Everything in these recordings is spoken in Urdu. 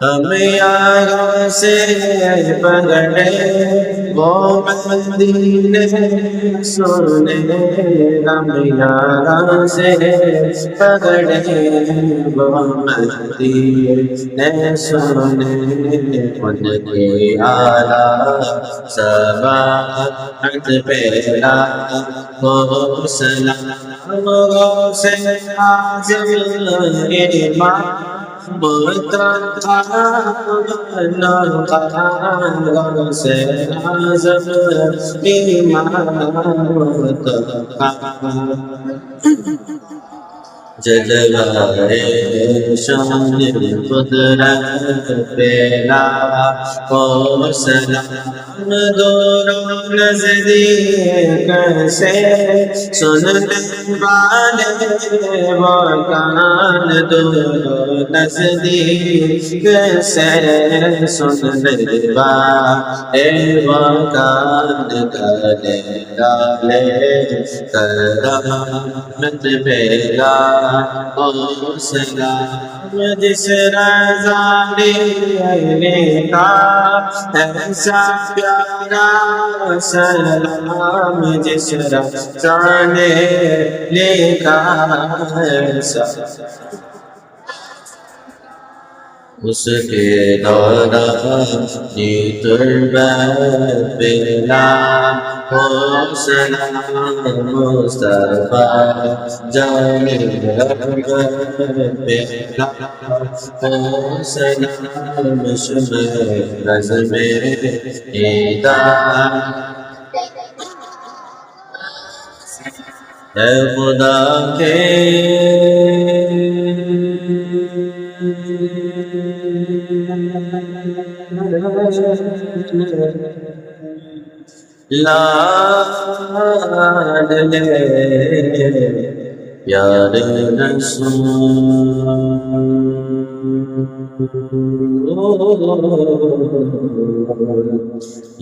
ہم یہاں سے پکڑے وہ مدینے سونے، ہم یہاں سے پکڑے وہ مدینے سونے، ان کے اعلیٰ سماعت پہ لاکھوں سلام، غوث اعظم امام غوث اعظم امام جلوائے شان قدرت پہ لاکھوں سلام، دوروں نزدیک سے سننے والے وہ کان، دوروں نزدیک سے سننے والے وہ کان، گلے ڈالے کرامت پہ لاکھوں سلام، جس رضا نے کا ایسا پیارا سلام، جس رضا نے لکھا ایسا، اس کے دورانی تربت پہ لاکھوں سلام، مصطفیٰ جان رحمت پہ لاکھوں سلام، شمع عزم ہدایت اے خدا کے لاڈلے پیارے رسول،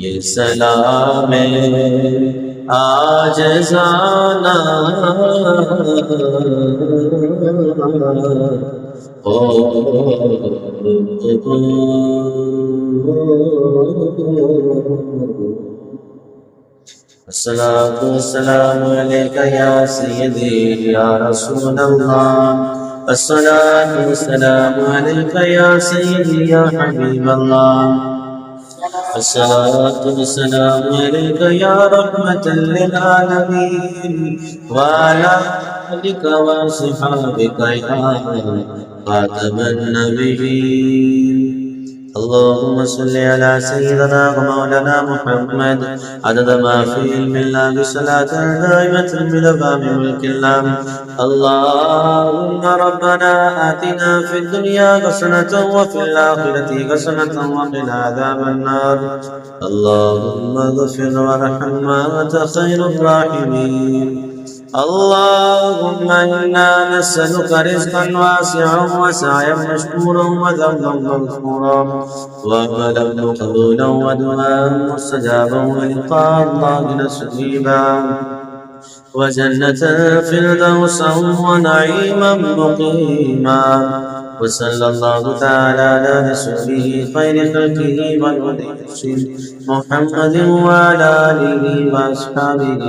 یہ سلام عاجزانہ الصلاة والسلام عليك يا سيدي يا رسول الله، الصلاة والسلام عليك يا سيدي يا حبيب الله، الصلاة والسلام عليك يا رحمة للعالمين، وعلى آلك وصحابك يا خاتم النبيين. اللهم صل على سيدنا ومولانا محمد عدد ما في علم الله بصلاة دائمة بدوام ملك الله. اللهم ربنا آتنا في الدنيا حسنة وفي الآخرة حسنة وقنا عذاب النار. اللهم اغفر وارحم وأنت خير الراحمين. اللهم إنا نسألك رزقا واسعا وسعيا مشكورا وذنبا مغفورا وعملا مقبولا ودعاء مستجابا ولقاء الله نصيبا وجنة فردوسا ونعيما مقيما. وصلى الله تعالى على رسوله خير خلقه والهدي محمد وعلى آله وأصحابه